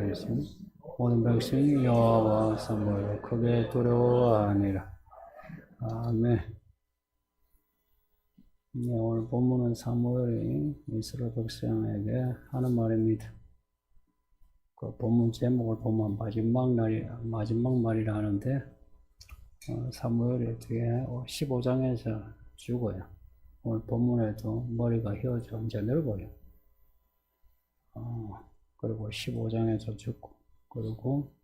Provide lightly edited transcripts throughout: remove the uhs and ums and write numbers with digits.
하겠습니다. 모든 백성이 여호와와 사무엘을 크게 두려워하니라. 아멘. 네, 오늘 본문은 사무엘이 이스라엘 백성에게 하는 말입니다. 그 본문 제목을 보면 마지막 말이라 하는데, 사무엘이 뒤에 15장에서 죽어요. 오늘 본문에도 머리가 휘어져 이제 넓어요. 그리고 15장에서 죽고, 그리고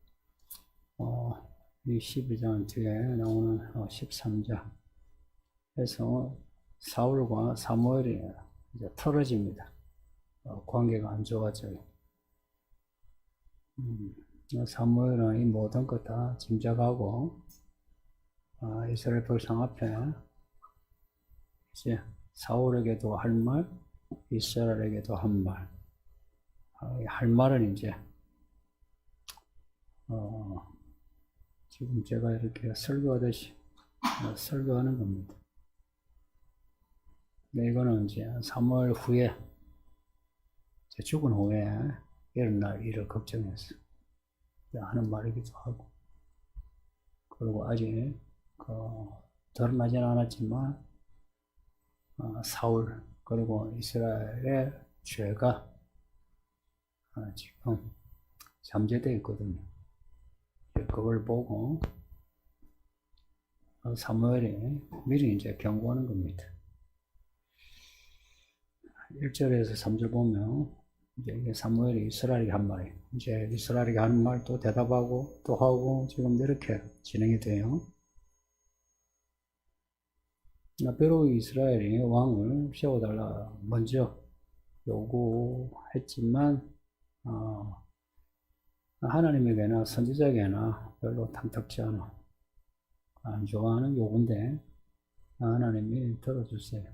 이 12장 뒤에 나오는 13장 해서 사울과 사무엘이 이제 틀어집니다. 관계가 안 좋아져요. 사무엘은 이 모든 것 다 짐작하고 이스라엘 백성 앞에 이제 사울에게도 할 말, 이스라엘에게도 한 말. 할 말은 이제 지금 제가 이렇게 설교하듯이 설교하는 겁니다. 근데 이거는 이제 사무엘 후에 죽은 후에 일어날 일을 걱정해서 하는 말이기도 하고, 그리고 아직 드러나지는 않았지만 사울 그리고 이스라엘의 죄가 지금 잠재되어 있거든요. 그걸 보고 사무엘이 미리 이제 경고하는 겁니다. 1절에서 3절 보면 이제 사무엘이 이스라엘에게 한 말이에요. 이제 이스라엘에게 하는 말 또 대답하고 또 하고 지금 이렇게 진행이 돼요. 비록 이스라엘이 왕을 세워달라 먼저 요구했지만 하나님에게나 선지자에게나 별로 탐탁지 않아, 안 좋아하는 요구인데 하나님이 들어주세요.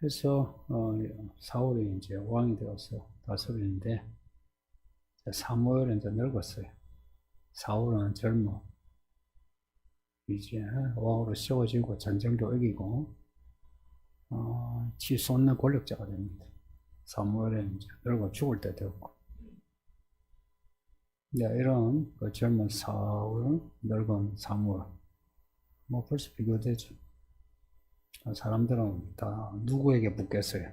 해서 사울이 이제 왕이 되어서 다스리는데, 사무엘은 이제 늙었어요. 사울은 젊어 이제 왕으로 세워지고 전쟁도 이기고 치솟는 권력자가 됩니다. 사무엘은 이제 늙어 죽을 때 되었고, 이런 그 젊은 사울, 늙은 사무엘, 벌써 비교되죠. 사람들은 다 누구에게 붙겠어요?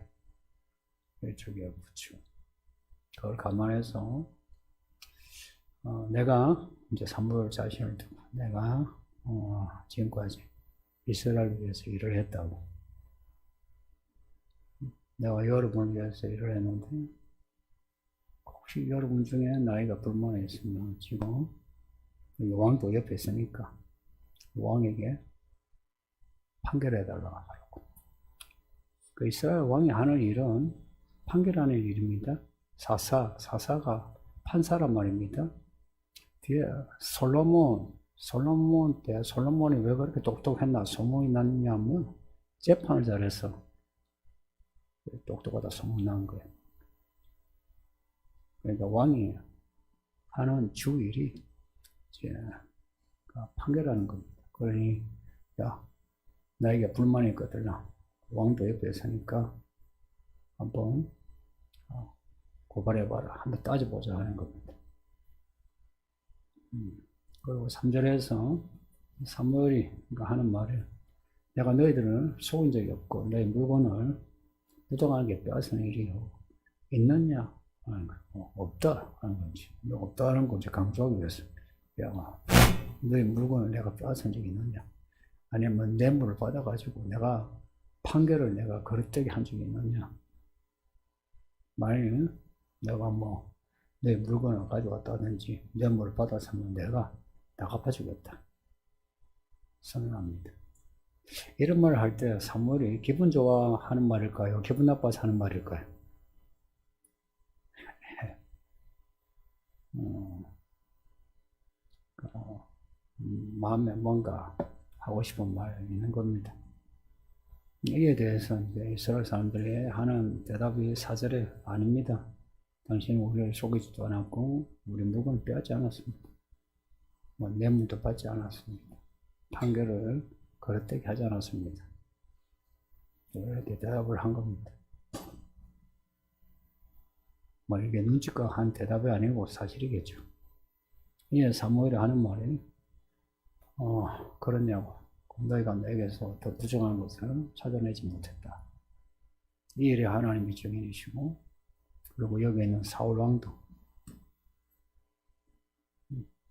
이쪽에 붙죠. 그걸 감안해서 내가 이제 사무엘 자신을 두고 내가 지금까지 이스라엘을 위해서 일을 했다고, 내가 여러분을 위해서 일을 했는데 혹시 여러분 중에 나이가 불만이 있으면 지금 왕도 옆에 있으니까 왕에게 판결해달라고 하라고. 그 이스라엘 왕이 하는 일은 판결하는 일입니다. 사사가 판사란 말입니다. 뒤에 솔로몬 때 솔로몬이 왜 그렇게 똑똑했나 소문이 났냐면 재판을 잘해서 똑똑하다 소문난 거예요. 그러니까 왕이 하는 주 일이 이제 판결하는 겁니다. 그러니 나에게 불만이 있거든요. 왕도 옆에 있으니까 한번 고발해봐라, 한번 따져보자 하는 겁니다. 그리고 3절에서 사무엘이 하는 말이, 내가 너희들을 속인 적이 없고 너희 물건을 부정하게 빼앗은 일이 있느냐 하는 거, 없다 하는 건지, 없다는 거 이제 강조하기 위해서, 너희 물건을 내가 빼앗은 적이 있느냐, 아니면 뇌물을 받아가지고 내가 판결을 내가 그릇되게 한 적이 있느냐, 만일 내가 내 물건을 가져왔다든지 뇌물을 받았으면 내가 다 갚아주겠다 선언합니다. 이런 말을 할 때 사무엘이 기분 좋아하는 말일까요? 기분 나빠서 하는 말일까요? 마음에 뭔가 하고 싶은 말이 있는 겁니다. 이에 대해서 이제 이스라엘 사람들이 하는 대답이 4절에 아닙니다. 당신은 우리를 속이지도 않았고 우리 물건을 빼앗지 않았습니다. 뇌물도 받지 않았습니다. 판결을 그릇되게 하지 않았습니다. 이렇게 대답을 한 겁니다. 뭐 이게 눈치껏 한 대답이 아니고 사실이겠죠. 이에 사무엘이 하는 말이 그렇냐고. 너희가 내게서 더 부정한 것을 찾아내지 못했다. 이 일에 하나님이 증인이시고, 그리고 여기 있는 사울 왕도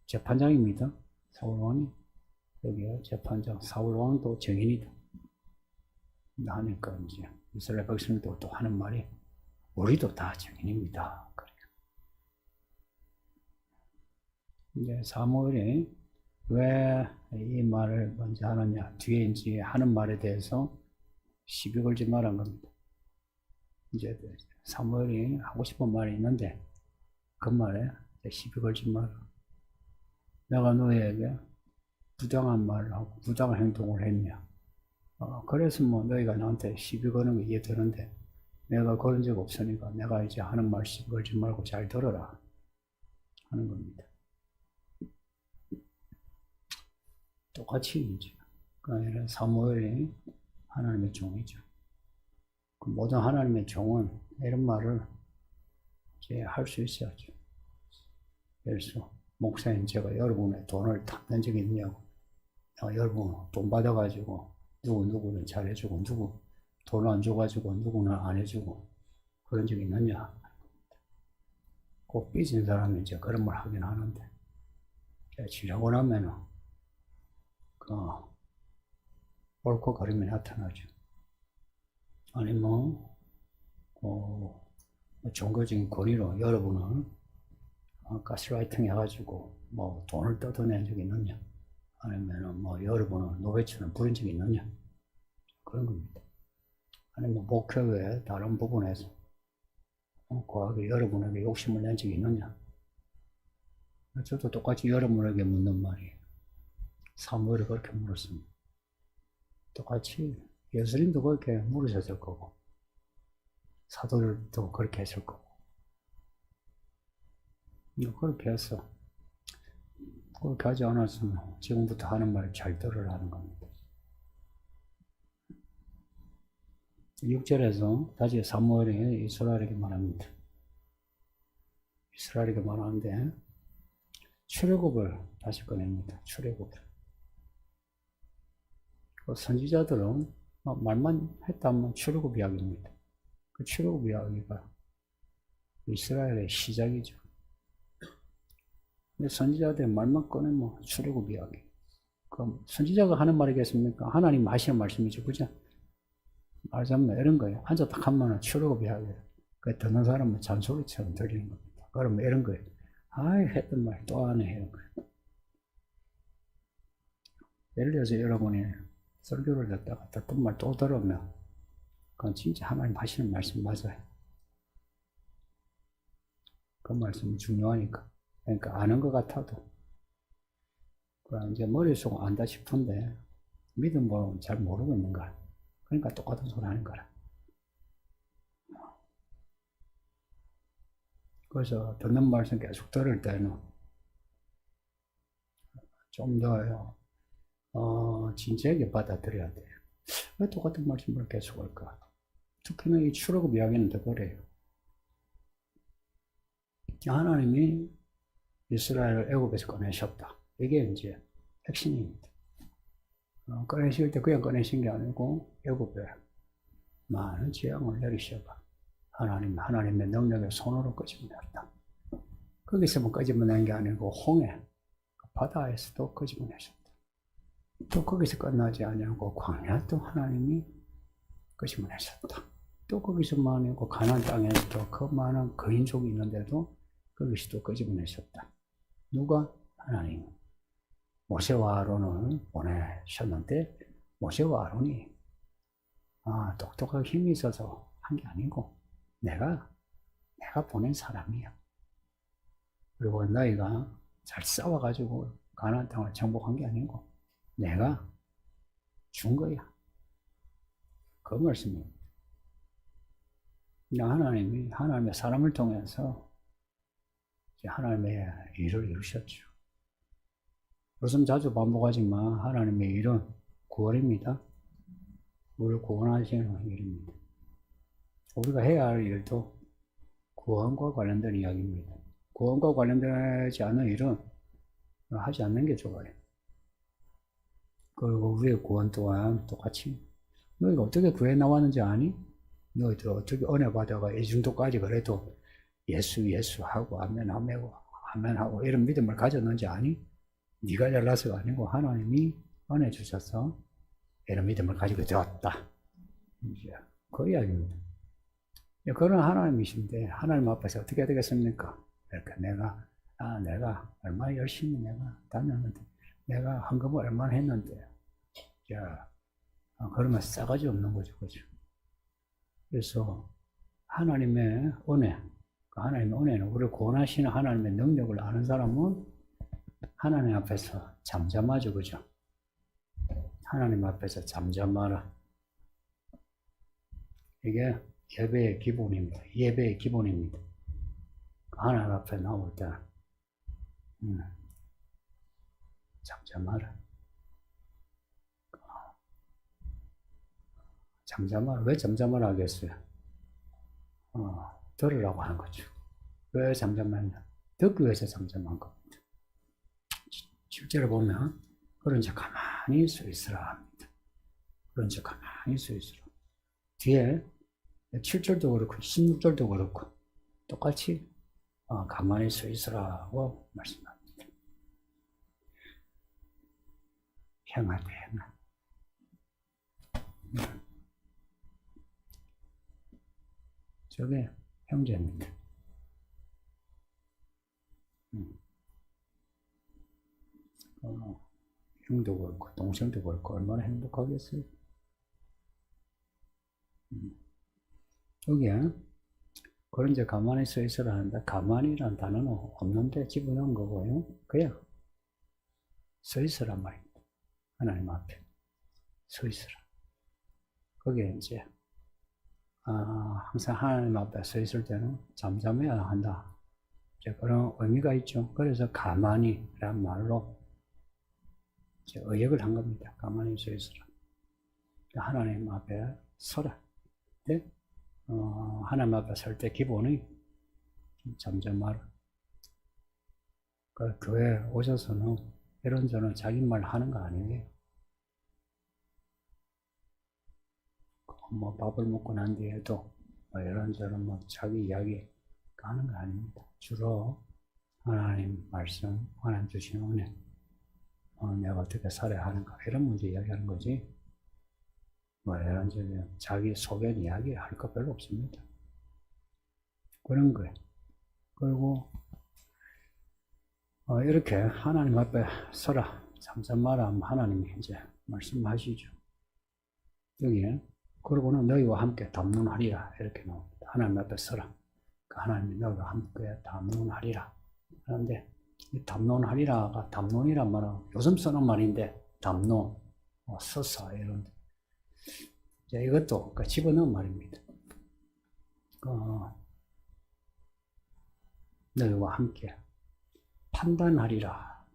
재판장입니다. 사울 왕이 여기에 재판장 사울 왕도 증인이다. 하니까 이제 이스라엘 백성도 또 하는 말이 우리도 다 증인입니다. 그래요. 이제 사무엘이 왜 이 말을 먼저 하느냐, 뒤에 이제 하는 말에 대해서 시비 걸지 말한 겁니다. 이제 사무엘이 하고 싶은 말이 있는데 그 말에 시비 걸지 마라. 내가 너희에게 부당한 말을 하고 부당한 행동을 했냐. 그래서 뭐 너희가 나한테 시비 거는 게 이해되는데 내가 그런 적 없으니까 내가 이제 하는 말 시비 걸지 말고 잘 들어라 하는 겁니다. 똑같이 이제 그러니까 사무엘이 하나님의 종이죠. 그 모든 하나님의 종은 이런 말을 이제 할 수 있어야죠. 그래서 목사님 제가 여러분의 돈을 탐낸 적이 있냐고. 여러분 돈 받아가지고 누구는 잘해주고 누구 돈 안 줘가지고 누구는 안 해주고 그런 적이 있느냐. 꼭 삐진 사람이 이제 그런 말 하긴 하는데 지나고 나면은 옳고 그름이 나타나죠. 아니 종교적인 권위로 여러분은 가스라이팅 해가지고 뭐 돈을 뜯어낸 적이 있느냐, 아니면 뭐 여러분은 노예처럼 부린 적이 있느냐, 그런 겁니다. 아니면 목회 외에 다른 부분에서 과거에 여러분에게 욕심을 낸 적이 있느냐. 저도 똑같이 여러분에게 묻는 말이에요. 사무엘이 그렇게 물었습니다. 똑같이 예수님도 그렇게 물으셨을 거고 사도들도 그렇게 했을 거고 그렇게 했어. 그렇게 하지 않았으면 지금부터 하는 말 잘 들으라는 겁니다. 6절에서 다시 사무엘이 이스라엘에게 말합니다. 이스라엘에게 말하는데 출애굽을 다시 꺼냅니다. 출애굽을. 그 선지자들은 말만 했다면 출애굽 이야기입니다. 그 출애굽 이야기가 이스라엘의 시작이죠. 근데 선지자들의 말만 꺼내면 출애굽 이야기. 그럼 선지자가 하는 말이겠습니까? 하나님 하시는 말씀이죠. 그죠? 말하자면 이런 거예요. 앉아 딱 하면 출애굽 이야기. 그 듣는 사람은 잔소리처럼 들리는 겁니다. 그러면 이런 거예요. 아이, 했던 말 또 안 해. 이런 거예요. 예를 들어서 여러분이 설교를 듣다가 듣던 말 또 들으면 그건 진짜 하나님 하시는 말씀 맞아요. 그 말씀은 중요하니까. 그러니까 아는 것 같아도 이제 머릿속은 안다 싶은데 믿음으로는 잘 모르고 있는 거야. 그러니까 똑같은 소리 하는 거라. 그래서 듣는 말씀 계속 들을 때는 좀 더 진지하게 받아들여야 돼요. 왜 똑같은 말씀을 계속 할까? 특히나 이 출애굽 이야기는 더 그래요. 하나님이 이스라엘을 애굽에서 꺼내셨다. 이게 이제 핵심입니다. 꺼내실 때 그냥 꺼내신 게 아니고 애굽에 많은 재앙을 내리셔가 하나님의 능력의 손으로 끄집어냈다. 거기서만 끄집어낸 게 아니고 홍해, 바다에서도 끄집어내셨다. 또 거기서 끝나지 아니하고 광야도 하나님이 끄집어내셨다. 또 거기서만 아니고 가나안 땅에서도 그 많은 거인족이 있는데도 거기서 또 끄집어내셨다. 누가? 하나님. 모세와 아론을 보내셨는데 모세와 아론이 똑똑하게 힘이 있어서 한 게 아니고 내가 보낸 사람이야. 그리고 너희가 잘 싸워가지고 가나안 땅을 정복한 게 아니고 내가 준 거야. 그 말씀입니다. 하나님이 하나님의 사람을 통해서 하나님의 일을 이루셨죠. 요즘 자주 반복하지만 하나님의 일은 구원입니다. 우리를 구원하시는 일입니다. 우리가 해야 할 일도 구원과 관련된 이야기입니다. 구원과 관련되지 않은 일은 하지 않는 게 좋아요. 그리고 위에 구원 또한 똑같이 너희가 어떻게 구해 나왔는지 아니? 너희들 어떻게 은혜 받아가 이 정도까지 그래도 예수 하고 아멘 하고 이런 믿음을 가졌는지 아니? 네가 잘나서가 아니고 하나님이 은혜 주셔서 이런 믿음을 가지게 되었다. 이제 그 이야기입니다. 그런 하나님이신데 하나님 앞에서 어떻게 되겠습니까? 이렇게 내가 얼마나 열심히 내가 다녔는데 내가 헌금을 얼마나 했는데 자, 그러면 싸가지 없는 거죠. 그죠? 그래서 하나님의 은혜, 하나님의 은혜는 우리를 구원하시는 하나님의 능력을 아는 사람은 하나님 앞에서 잠잠하죠. 그죠? 하나님 앞에서 잠잠하라. 이게 예배의 기본입니다. 예배의 기본입니다. 하나님 앞에 나올 때 잠잠하라. 잠잠하라. 왜 잠잠하라 하겠어요? 들으라고 하는 거죠. 왜 잠잠하냐? 듣기 위해서 잠잠한 겁니다. 실제로 보면 그런 척 가만히 서 있으라 합니다. 그런 척 가만히 서 있으라. 뒤에 7절도 그렇고 16절도 그렇고 똑같이 가만히 서 있으라고 말씀합니다. 행하되 행하. 저게 형제입니다. 형도 그렇고 동생도 그렇고 얼마나 행복하겠어요. 여기에 그런 이제 가만히 서 있으라 하는데 가만히란 단어는 없는데 집어넣은 거고요. 그냥 서 있으란 말입니다. 하나님 앞에 서 있으라. 거기에 이제 항상 하나님 앞에 서 있을 때는 잠잠해야 한다. 이제 그런 의미가 있죠. 그래서 가만히란 말로 이제 의역을 한 겁니다. 가만히 서 있으라. 하나님 앞에 서라. 네? 하나님 앞에 설 때 기본이 잠잠하라. 그 교회 오셔서는 이런저런 자기 말 하는 거 아니에요. 뭐 밥을 먹고 난 뒤에도 뭐 이런저런 뭐 자기 이야기 하는 거 아닙니다. 주로 하나님 말씀, 하나님 주신 은혜, 내가 어떻게 살아야 하는가 이런 문제 이야기하는 거지. 뭐 이런저런 자기 소견 이야기 할 거 별로 없습니다. 그런 거예요. 그리고 이렇게 하나님 앞에 서라, 잠잠하라 하면 하나님이 이제 말씀하시죠. 여기에 그러고는 너희와 함께 담론하리라 이렇게 나옵니다. 하나님 앞에 서라. 하나님이 너희와 함께 담론하리라. 그런데 이 담론하리라가 담론이란 말은 요즘 쓰는 말인데 담론, 서사 이런 이것도 집어넣은 말입니다. 너희와 함께 판단하리라.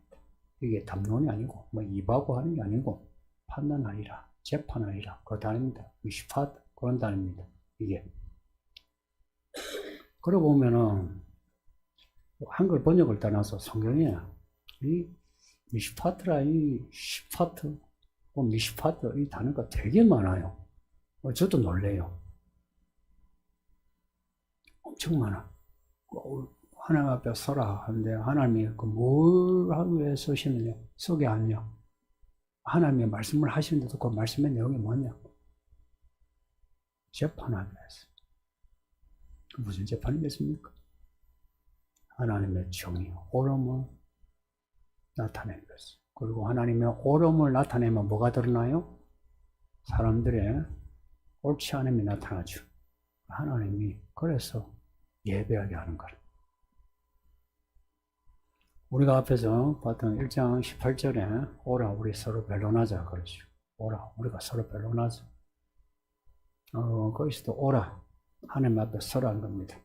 이게 담론이 아니고 뭐 입하고 하는 게 아니고 판단하리라. 재판하리라. 그 단어입니다. 미슈파트 그런 단어입니다. 이게. 그러고 보면은 한글 번역을 떠나서 성경에 이 미슈파트라 이 시파트, 미슈파트 이 단어가 되게 많아요. 저도 놀래요. 엄청 많아. 하나님 앞에 서라 하는데 하나님이 뭘 하기 위해 서시느냐? 서게 하느냐? 하나님의 말씀을 하시는데도 그 말씀의 내용이 뭐냐? 재판하기 위해서. 무슨 재판이겠습니까? 하나님의 정의, 옳음을 나타내는 것이죠. 그리고 하나님의 옳음을 나타내면 뭐가 드러나요? 사람들의 옳지 않음이 나타나죠. 하나님이 그래서 예배하게 하는 거라. 우리가 앞에서 봤던 1장 18절에 오라 우리 서로 변론하자 그러죠. 오라 우리가 서로 변론하자. 거기서도 오라 하나님 앞에 서라는 겁니다.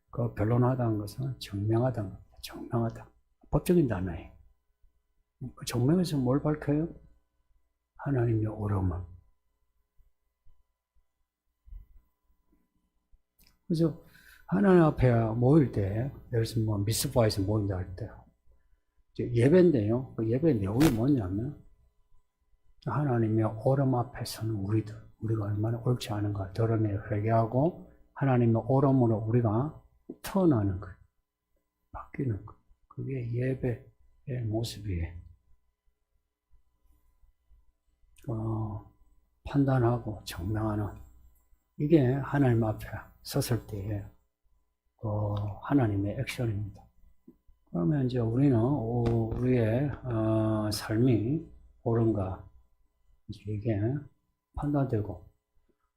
그 변론하다는 것은 증명하다는 겁니다. 증명하다. 법적인 단어예요. 증명에서 뭘 밝혀요? 하나님의 옳음을. 그죠? 하나님 앞에 모일 때, 예를 들어서 뭐 미스바에서 모인다 할 때, 예배인데요. 그 예배 내용이 뭐냐면, 하나님의 오름 앞에서는 우리가 얼마나 옳지 않은가 드러내 회개하고, 하나님의 오름으로 우리가 태어나는 거예요. 바뀌는 거예요. 그게 예배의 모습이에요. 판단하고 증명하는, 이게 하나님 앞에 섰을 때에 하나님의 액션입니다. 그러면 이제 우리는 우리의 삶이 옳은가 이게 판단되고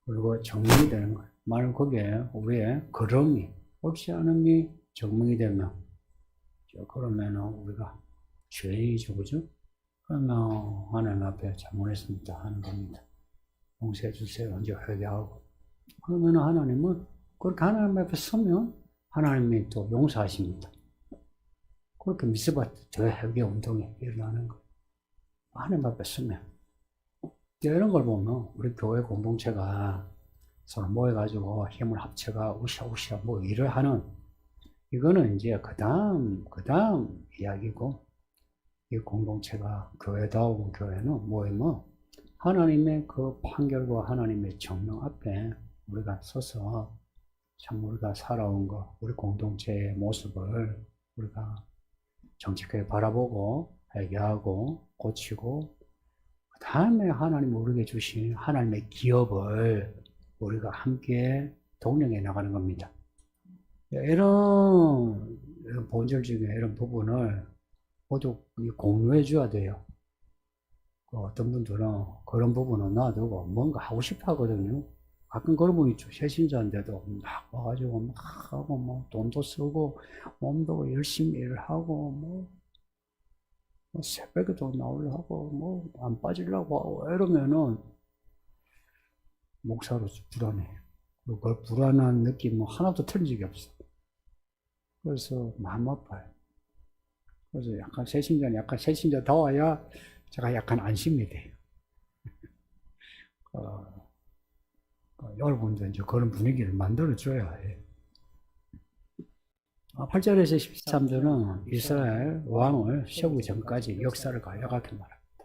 그리고 증명이 되는 거예요. 만약 거기에 우리의 걸음이 옳지 않음이 증명이 되면 그러면 우리가 죄이죠, 그죠? 그러면 하나님 앞에 잘못했습니다 하는 겁니다. 용서해 주세요. 이제 회개하고. 그러면 하나님은 그렇게 하나님 앞에 서면 하나님이 또 용서하십니다. 그렇게 미스바 대회개 운동이 일어나는 거예요. 하나님 앞에 서면. 이런 걸 보면 우리 교회 공동체가 서로 모여가지고 힘을 합쳐가 우샤우샤 뭐 일을 하는 이거는 이제 그 다음 이야기고 이 공동체가 교회다운 교회는 뭐예요? 하나님의 그 판결과 하나님의 정령 앞에 우리가 서서 참 우리가 살아온 거, 우리 공동체의 모습을 우리가 정직하게 바라보고 회개하고 고치고 그 다음에 하나님 우리에게 주신 하나님의 기업을 우리가 함께 동령해 나가는 겁니다. 이런 본질적인 이런 부분을 모두 공유해 줘야 돼요. 어떤 분들은 그런 부분은 놔두고 뭔가 하고 싶어 하거든요. 가끔 그런 분 있죠. 새신자인데도 막 와가지고 막 하고 뭐 돈도 쓰고 몸도 열심히 일을 하고 뭐 새벽에도 나오려고 뭐 안 빠지려고 하고 이러면은 목사로서 불안해요. 그 불안한 느낌은 하나도 틀린 적이 없어. 그래서 마음 아파요. 그래서 약간 새신자다워야 제가 약간 안심이 돼요. 여러분도 이제 그런 분위기를 만들어줘야 해요. 8절에서 13절은 이스라엘 왕을 세우기 전까지 역사를 간략하게 말합니다.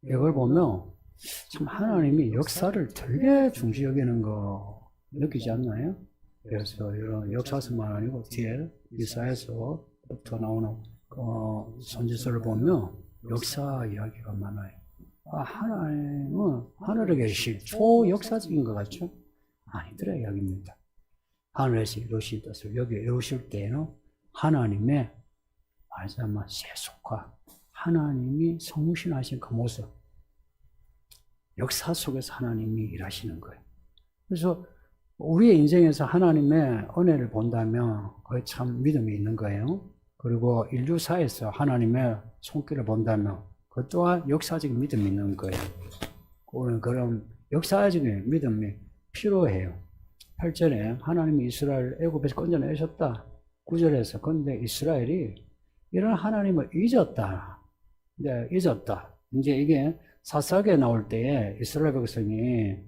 이걸 보면 참 하나님이 역사를 되게 중시 여기는 거 느끼지 않나요? 그래서 이런 역사서만 아니고 뒤에 이사야서부터 나오는 선지서를 보면 역사 이야기가 많아요. 하나님은 하늘에 계실 초역사적인 것 같죠? 아니더라 이야기입니다. 하늘에서 이루신 뜻을 여기 이루실 때에는 하나님의 말하자면 세속화, 하나님이 성신하신 그 모습, 역사 속에서 하나님이 일하시는 거예요. 그래서 우리의 인생에서 하나님의 은혜를 본다면 그게 참 믿음이 있는 거예요. 그리고 인류사에서 하나님의 손길을 본다면 그 또한 역사적인 믿음이 있는 거예요. 우리는 그런 역사적인 믿음이 필요해요. 8절에 하나님이 이스라엘 애굽에서 건져내셨다. 9절에서 근데 이스라엘이 이런 하나님을 잊었다. 네, 잊었다. 이제 이게 사사기에 나올 때에 이스라엘 백성이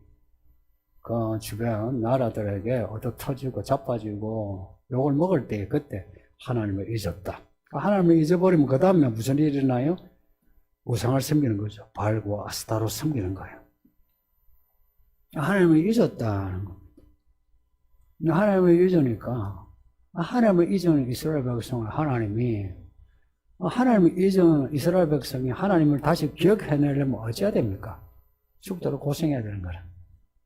그 주변 나라들에게 얻어터지고 자빠지고 욕을 먹을 때 그때 하나님을 잊었다. 하나님을 잊어버리면 그 다음에 무슨 일이 일어나요? 우상을 섬기는 거죠. 바알과 아스타로 섬기는 거예요. 하나님을 잊었다는 겁니다. 하나님을 잊으니까 하나님을 잊은 이스라엘 백성을 하나님을 잊은 이스라엘 백성이 하나님을 다시 기억해내려면 어찌해야 됩니까? 죽도록 고생해야 되는 거라.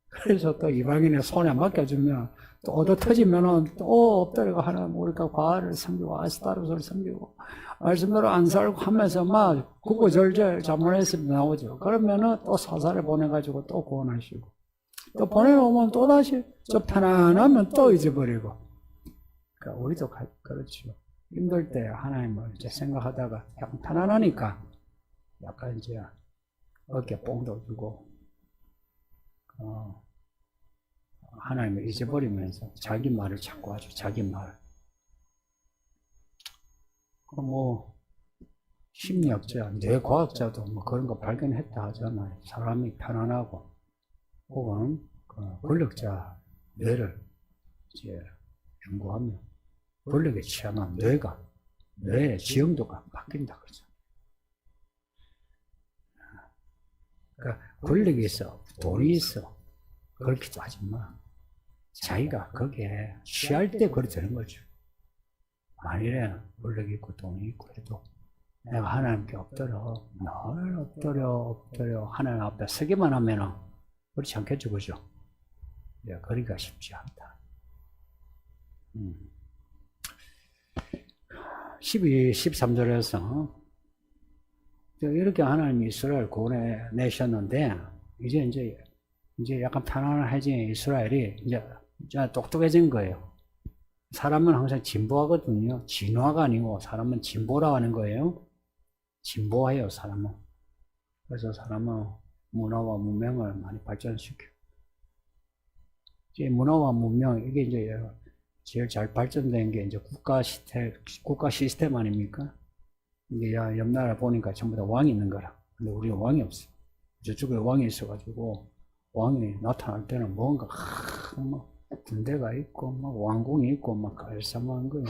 그래서 또 이방인의 손에 맡겨주면 또 얻어 터지면은 또 엎드려가 하나님 우리가 바알을 섬기고 아스타롯을 섬기고 말씀대로 안 살고 하면서 막 구구절절 자문했으면 나오죠. 그러면은 또 사사를 보내가지고 또 구원하시고 또 보내놓으면 또다시 저 편안하면 또 잊어버리고. 그러니까 우리도 그렇죠. 힘들 때 하나님을 이제 생각하다가 약간 편안하니까 약간 이제 어깨 뽕도 주고 하나님을 잊어버리면서 자기 말을 자꾸 하죠. 자기 말. 뭐 심리학자, 뇌과학자도 뭐 그런 거 발견했다 하잖아요. 사람이 편안하고 혹은 권력자 뇌를 이제 연구하면 권력에 취하면 뇌의 지형도가 바뀐다 그러죠. 그러니까 권력이 있어, 돈이 있어, 그렇게도 하지 마. 자기가 거기에 취할 때 그렇게 되는 거죠. 만일에 권력이 있고 돈이 있고 해도 내가 하나님께 엎드려, 늘 엎드려 하나님 앞에 서기만 하면은 그렇지 않겠죠, 그죠? 예, 거리가 쉽지 않다. 13절에서 이렇게 하나님이 이스라엘 구원해내셨는데 이제 약간 편안해진 이스라엘이 이제 똑똑해진 거예요. 사람은 항상 진보하거든요. 진화가 아니고 사람은 진보라고 하는 거예요. 진보해요, 사람은. 그래서 사람은 문화와 문명을 많이 발전시켜. 이제 문화와 문명, 이게 이제 제일 잘 발전된 게 이제 국가 시스템 아닙니까? 이게 옆 나라 보니까 전부 다 왕이 있는 거라. 근데 우리는 왕이 없어. 저쪽에 왕이 있어가지고, 왕이 나타날 때는 뭔가, 막, 군대가 있고, 막, 왕궁이 있고, 막, 갈삼한 거야.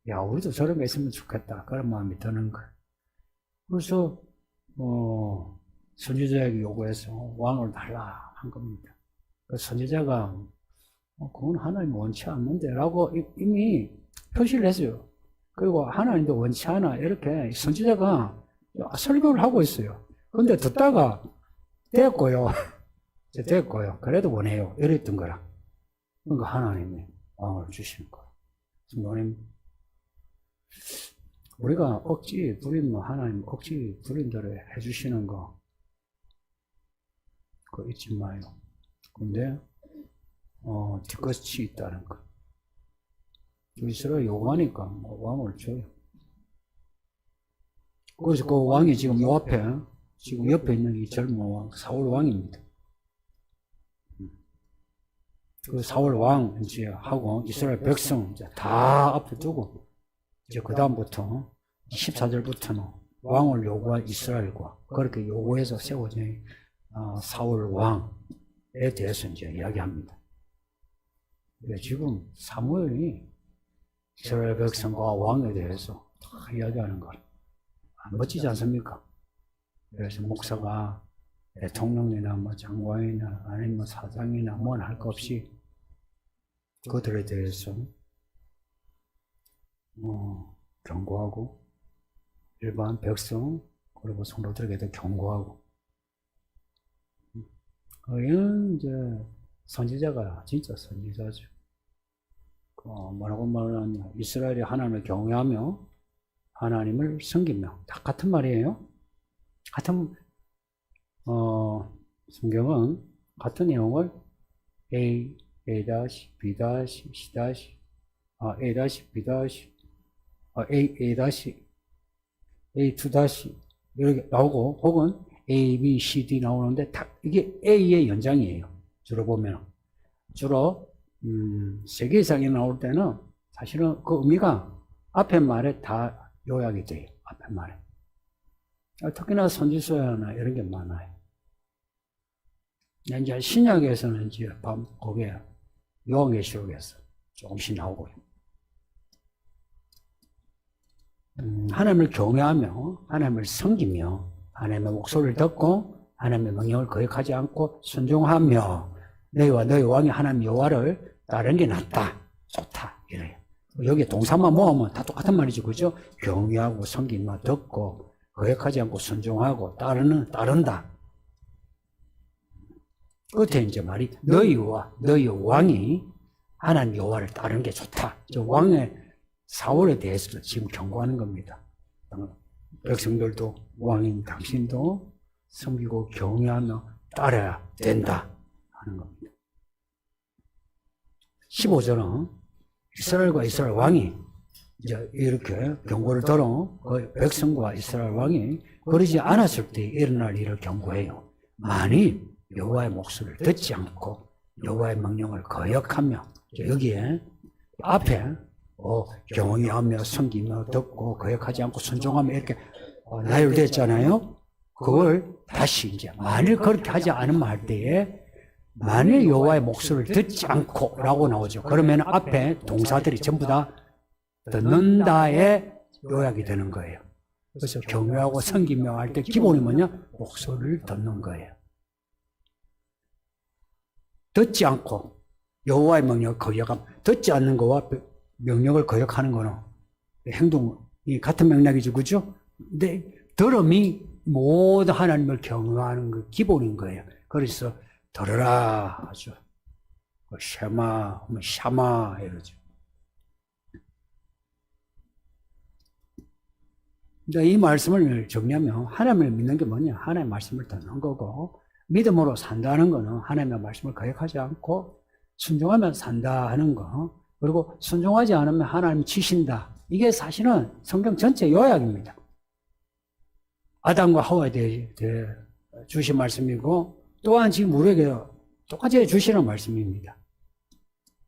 야, 우리도 저런 거 있으면 좋겠다. 그런 마음이 드는 거야. 그래서, 선지자에게 요구해서 왕을 달라 한 겁니다. 그 선지자가, 그건 하나님 원치 않는데, 라고 이미 표시를 했어요. 그리고 하나님도 원치 않아. 이렇게 선지자가 설교를 하고 있어요. 근데 듣다가, 됐고요. 그래도 원해요. 이랬던 거라. 그러니까 하나님이 왕을 주시는 거야. 성도님, 우리가 억지 부리면 하나님 억지 부린 대로 해주시는 거, 그거 잊지 마요. 근데, 뒤끝이 있다는 거. 이스라엘 요구하니까 왕을 줘요. 그래서 그 왕이 지금 요 앞에, 지금 옆에 있는 이 젊은 왕, 사울 왕입니다. 그 사울 왕 이제 하고 이스라엘 백성 이제 다 앞에 두고 이제 그 다음부터 14절부터는 왕을 요구한 이스라엘과 그렇게 요구해서 세워진 사울 왕에 대해서 이제 이야기합니다. 지금 사무엘이 이스라엘 백성과 왕에 대해서 다 이야기하는 거 멋지지 않습니까? 그래서 목사가 대통령이나 뭐 장관이나 아니면 뭐 사장이나 뭔 할 거 없이 그들에 대해서 경고하고 일반 백성 그리고 성도들에게도 경고하고 이는 이제 선지자가 진짜 선지자죠. 뭐라고 말하냐? 이스라엘이 하나님을 경외하며 하나님을 섬기며 다 같은 말이에요. 같은 성경은 같은 내용을 A, B, C, A, A2 이렇게 나오고 혹은 A, B, C, D 나오는데 이게 A의 연장이에요. 주로 보면 주로 세 개 이상이 나올 때는 사실은 그 의미가 앞에 말에 다 요약이 돼요. 앞에 말에 특히나 선지서나 이런 게 많아요. 이제 신약에서는 이제 거기에 요한계시록에서 조금씩 나오고요. 하나님을 경외하며 하나님을 섬기며 하나님의 목소리를 듣고 하나님의 명령을 거역하지 않고 순종하며 너희와 너희 왕이 하나님 여호와를 따르는 게 낫다, 좋다 이래요. 여기 동사만 모으면 다 똑같은 말이죠, 그죠? 경외하고 섬기며 듣고 거역하지 않고 순종하고 따른다. 끝에 이제 말이 너희와 너희 왕이 하나님 여호와를 따르는 게 좋다. 저 왕의 사울에 대해서도 지금 경고하는 겁니다. 백성들도 왕인 당신도 섬기고 경외하며 따라야 된다 하는 겁니다. 15절은 이스라엘과 이스라엘 왕이 이제 이렇게 경고를 들어 그 백성과 이스라엘 왕이 그러지 않았을 때 일어날 일을 경고해요. 만일 여호와의 목소리를 듣지 않고 여호와의 명령을 거역하며 여기에 앞에 경외하며 섬기며 듣고 거역하지 않고 순종하며 이렇게 나열됐잖아요. 그걸 다시 이제 만일 그렇게 하지 않으면 할 때에 만일 여호와의 목소리를 듣지 않고 라고 나오죠. 그러면 앞에 동사들이 전부 다 듣는다의 요약이 되는 거예요. 그래서 경외하고 섬기며 할 때 기본이 뭐냐? 목소리를 듣는 거예요. 듣지 않고 여호와의 명령을 거역함. 듣지 않는 거와 명령을 거역하는 거는 행동이 같은 맥락이죠, 그죠? 근데 들음이 모두 하나님을 경외하는 그 기본인 거예요. 그래서 들으라 하죠. 샤마, 샤마 이러죠. 이 말씀을 정리하면 하나님을 믿는 게 뭐냐? 하나님의 말씀을 듣는 거고, 믿음으로 산다는 거는 하나님의 말씀을 거역하지 않고 순종하면 산다 하는 거, 그리고 순종하지 않으면 하나님이 치신다. 이게 사실은 성경 전체 요약입니다. 아담과 하와에 대해 주신 말씀이고, 또한 지금 우리에게 똑같이 주시는 말씀입니다.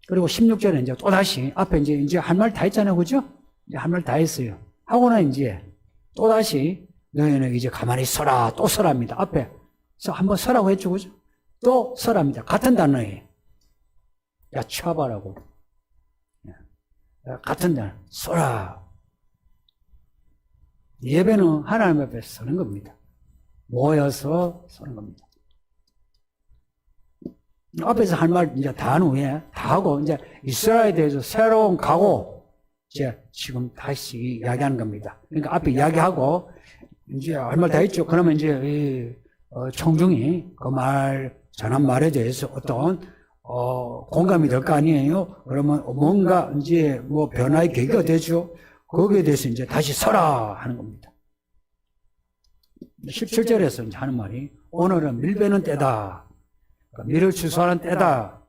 그리고 16절에 이제 또다시, 앞에 이제 할 말 다 했잖아요. 그죠? 이제 할 말 다 했어요. 하고는 이제 또다시 너희는 이제 가만히 서라. 또 서랍니다. 앞에 한번 서라고 했죠. 그죠? 또 서랍니다. 같은 단어예요. 야, 쳐봐라고. 같은 단어. 서라. 예배는 하나님 앞에 서는 겁니다. 모여서 서는 겁니다. 앞에서 할 말 이제 다 한 후에 다 하고 이제 이스라엘에 대해서 새로운 각오 이제 지금 다시 이야기하는 겁니다. 그러니까 앞에 이야기하고 이제 할 말 다 했죠. 그러면 이제 청중이 그 전한 말에 대해서 어떤 공감이 될 거 아니에요. 그러면 뭔가 이제 뭐 변화의 계기가 되죠. 거기에 대해서 이제 다시 서라 하는 겁니다. 17절에서 이제 하는 말이 오늘은 밀베는 때다. 그러니까 밀을 추수하는 때다.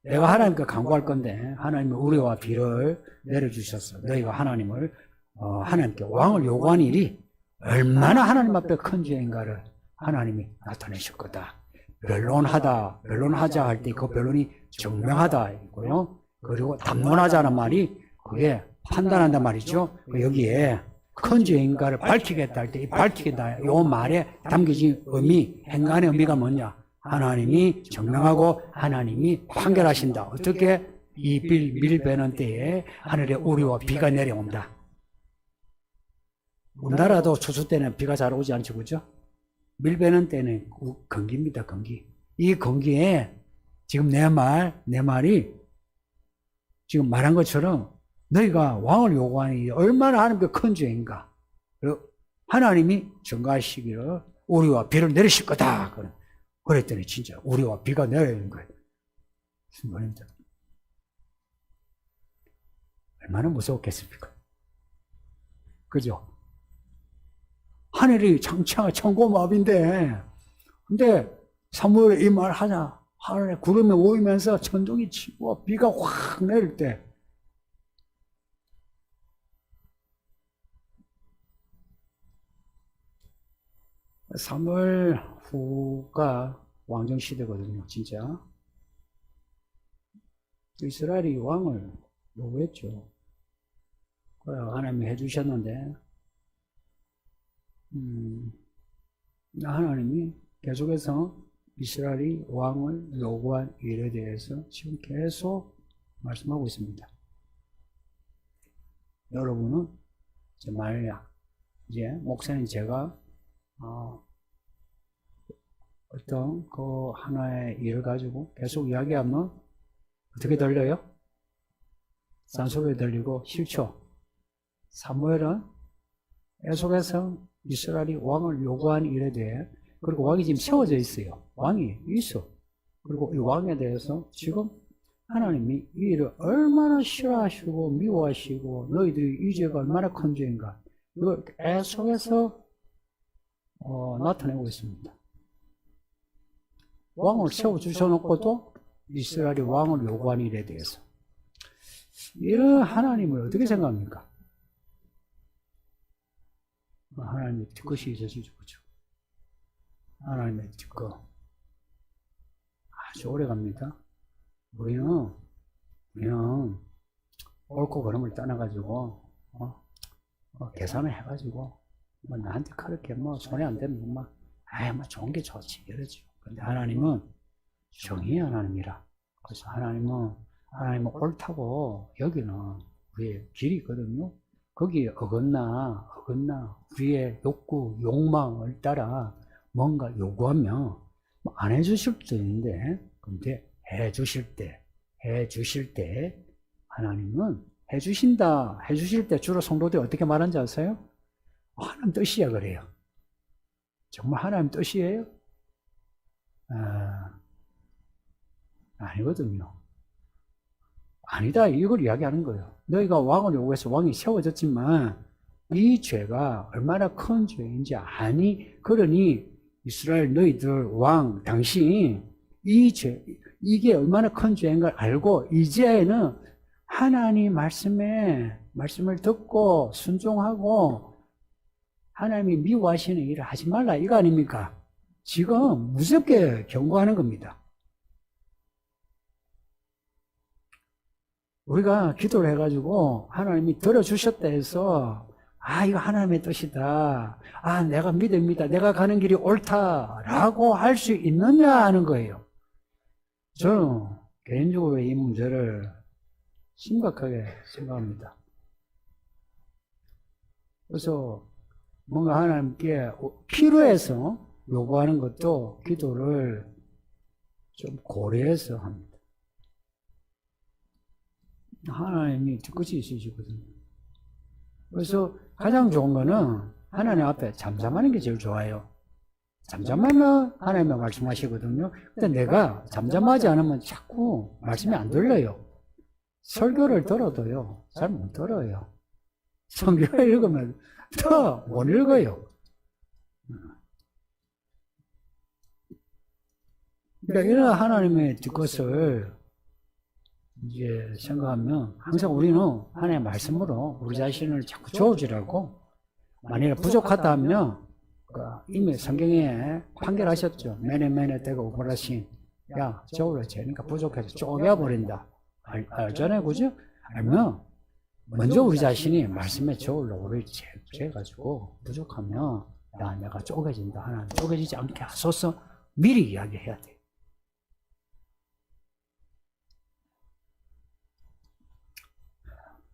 내가 하나님께 간구할 건데 하나님은 우리와 비를 내려주셨어. 너희가 하나님께 왕을 요구한 일이 얼마나 하나님 앞에 큰 죄인가를 하나님이 나타내실 거다. 변론하자 할 때 그 변론이 증명하다 이고요. 그리고 담론하자는 말이 그게 판단한단 말이죠. 여기에 큰 죄인가를 밝히겠다 할 때 이 밝히겠다 이 말에 담겨진 의미, 행간의 의미가 뭐냐? 하나님이 증명하고 하나님이 판결하신다. 어떻게? 이 밀베는 때에 하늘에 우리와 비가 내려온다. 우리나라도 추수 때는 비가 잘 오지 않죠, 그죠? 밀베는 때는 건기입니다, 건기. 이 건기에 지금 내 말이 지금 말한 것처럼 너희가 왕을 요구하니 얼마나 하나님께 큰 죄인가. 하나님이 증거하시기를 우리와 비를 내리실 거다. 그랬더니 진짜 우리와 비가 내리는 거예요. 무슨 말입니까? 얼마나 무서웠겠습니까? 그죠? 하늘이 천고마비인데, 근데 사무엘이 이 말 하자. 하늘에 구름이 모이면서 천둥이 치고 비가 확 내릴 때, 사무엘 후가 왕정 시대거든요, 진짜. 이스라엘이 왕을 요구했죠. 하나님이 해주셨는데, 하나님이 계속해서 이스라엘이 왕을 요구한 일에 대해서 지금 계속 말씀하고 있습니다. 여러분은 만약 이제 목사님 제가 어떤 그 하나의 일을 가지고 계속 이야기하면 어떻게 들려요? 싼소리 들리고 싫죠? 사무엘은 계속해서 이스라엘이 왕을 요구한 일에 대해, 그리고 왕이 지금 세워져 있어요. 왕이 있어. 그리고 이 왕에 대해서 지금 하나님이 이 일을 얼마나 싫어하시고 미워하시고 너희들이 이 죄가 얼마나 큰 죄인가, 이걸 계속해서 나타내고 있습니다. 왕을 세워주셔놓고도 이스라엘이 왕을 요구한 일에 대해서. 이런 하나님을 어떻게 생각합니까? 하나님의 뜻이 있으시죠. 그죠? 하나님의 뜻거 아주 오래 갑니다. 우리는 옳고 그름을 떠나가지고 계산을 해가지고 나한테 그렇게 손해 안 되면 뭐 좋은 게 좋지 이러죠. 근데 하나님은 정의의 하나님이라. 그래서 하나님은 옳다고 여기는 우리의 길이 있거든요. 거기에 어긋나 우리의 욕구, 욕망을 따라 뭔가 요구하면 안 해주실 수도 있는데, 근데 해주실 때 하나님은 해주실 때 주로 성도들이 어떻게 말하는지 아세요? 하나님 뜻이야 그래요. 정말 하나님 뜻이에요? 아니거든요. 아니다 이걸 이야기하는 거예요. 너희가 왕을 요구해서 왕이 세워졌지만 이 죄가 얼마나 큰 죄인지 아니? 그러니 이스라엘 너희들 왕 당신 이게 얼마나 큰 죄인 걸 알고 이제는 하나님 말씀을 듣고 순종하고 하나님이 미워하시는 일을 하지 말라 이거 아닙니까? 지금 무섭게 경고하는 겁니다. 우리가 기도를 해가지고 하나님이 들어주셨다 해서 이거 하나님의 뜻이다. 내가 믿습니다. 내가 가는 길이 옳다라고 할 수 있느냐 하는 거예요. 저는 개인적으로 이 문제를 심각하게 생각합니다. 그래서 뭔가 하나님께 필요해서 요구하는 것도 기도를 좀 고려해서 합니다. 하나님이 뒤끝이 있으시거든요. 그래서 가장 좋은 거는 하나님 앞에 잠잠하는 게 제일 좋아요. 잠잠하면 하나님이 말씀하시거든요. 근데 내가 잠잠하지 않으면 자꾸 말씀이 안 들려요. 설교를 들어도요, 잘 못 들어요. 성경을 읽으면 더 못 읽어요. 그러니까 이런 하나님의 뒤것을 이제 생각하면 항상 우리는 하나님의 말씀으로 우리 자신을 자꾸 저어주라고, 만일에 부족하다 하면 이미 성경에 판결하셨죠. 매네 때가 오버라신, 야 저울로 재니까 부족해서 쪼개버린다. 알잖아요, 그죠? 알면 먼저 우리 자신이 말씀의 저울로 우리를 재가지고 부족하면 내가 쪼개진다. 하나님 쪼개지지 않게 하소서 미리 이야기해야 돼.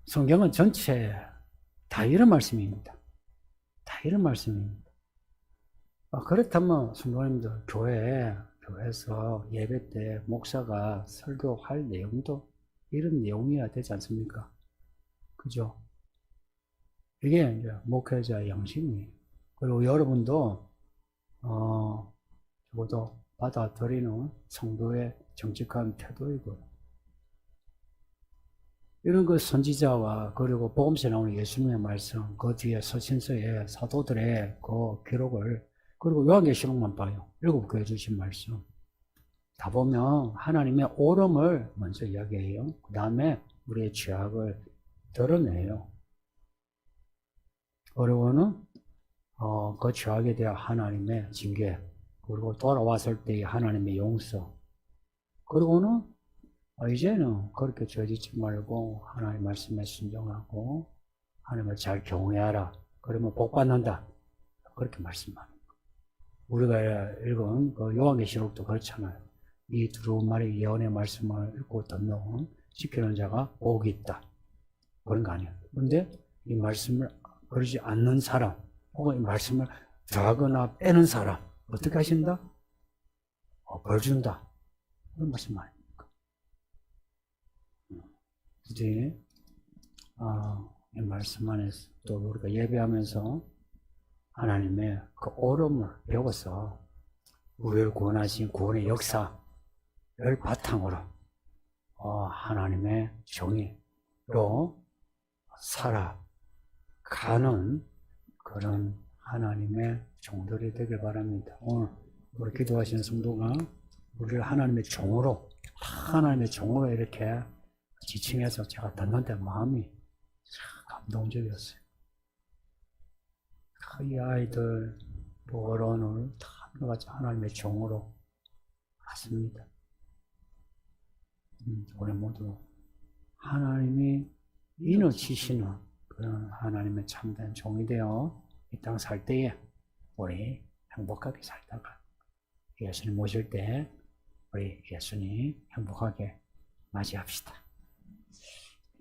성경은 전체 다 이런 말씀입니다. 다 이런 말씀입니다. 그렇다면 성도님들 교회에서 예배 때 목사가 설교할 내용도 이런 내용이어야 되지 않습니까? 그죠? 이게 이제 목회자의 양심이에요. 그리고 여러분도 적어도 받아들이는 성도의 정직한 태도이고요. 이런 그 선지자와 그리고 복음서에 나오는 예수님의 말씀, 그 뒤에 서신서의 사도들의 그 기록을, 그리고 요한계시록만 봐요. 7교회 주신 말씀 다 보면 하나님의 옳음을 먼저 이야기해요. 그 다음에 우리의 죄악을 드러내요. 그리고는 그 죄악에 대한 하나님의 징계, 그리고 돌아왔을 때의 하나님의 용서, 그리고는 이제는 그렇게 죄짓지 말고 하나님 말씀에 순종하고 하나님을 잘 경외하라. 그러면 복 받는다. 그렇게 말씀합니다. 우리가 읽은 그 요한계시록도 그렇잖아요. 이 두려운 말의 예언의 말씀을 읽고 듣는 지키는 자가 복이 있다. 그런 거 아니에요. 그런데 이 말씀을 그러지 않는 사람, 혹은 이 말씀을 더하거나 빼는 사람, 어떻게 하신다? 벌 준다. 그런 말씀 아닙니까? 굳이 이 말씀 안에서 또 우리가 예배하면서 하나님의 그 옳음을 배워서 우리를 구원하신 구원의 역사를 바탕으로 하나님의 정의로 살아가는 그런 하나님의 종들이 되길 바랍니다. 오늘 우리 기도하시는 성도가 우리를 하나님의 종으로 이렇게 지칭해서 제가 듣는데 마음이 참 감동적이었어요. 이 아이들 어른을 다 같이 하나님의 종으로 갔습니다. 우리 모두 하나님이 인을 치시는 그런 하나님의 참된 종이 되어 이 땅 살 때에 우리 행복하게 살다가 예수님 모실 때 우리 예수님 행복하게 맞이합시다.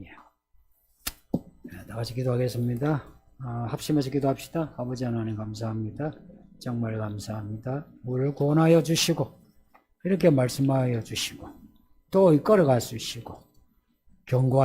예. 다 같이 기도하겠습니다. 합심해서 기도합시다. 아버지 하나님 감사합니다. 정말 감사합니다. 우리를 구원하여 주시고 이렇게 말씀하여 주시고 또 이끌어갈 수 있시고 경고하여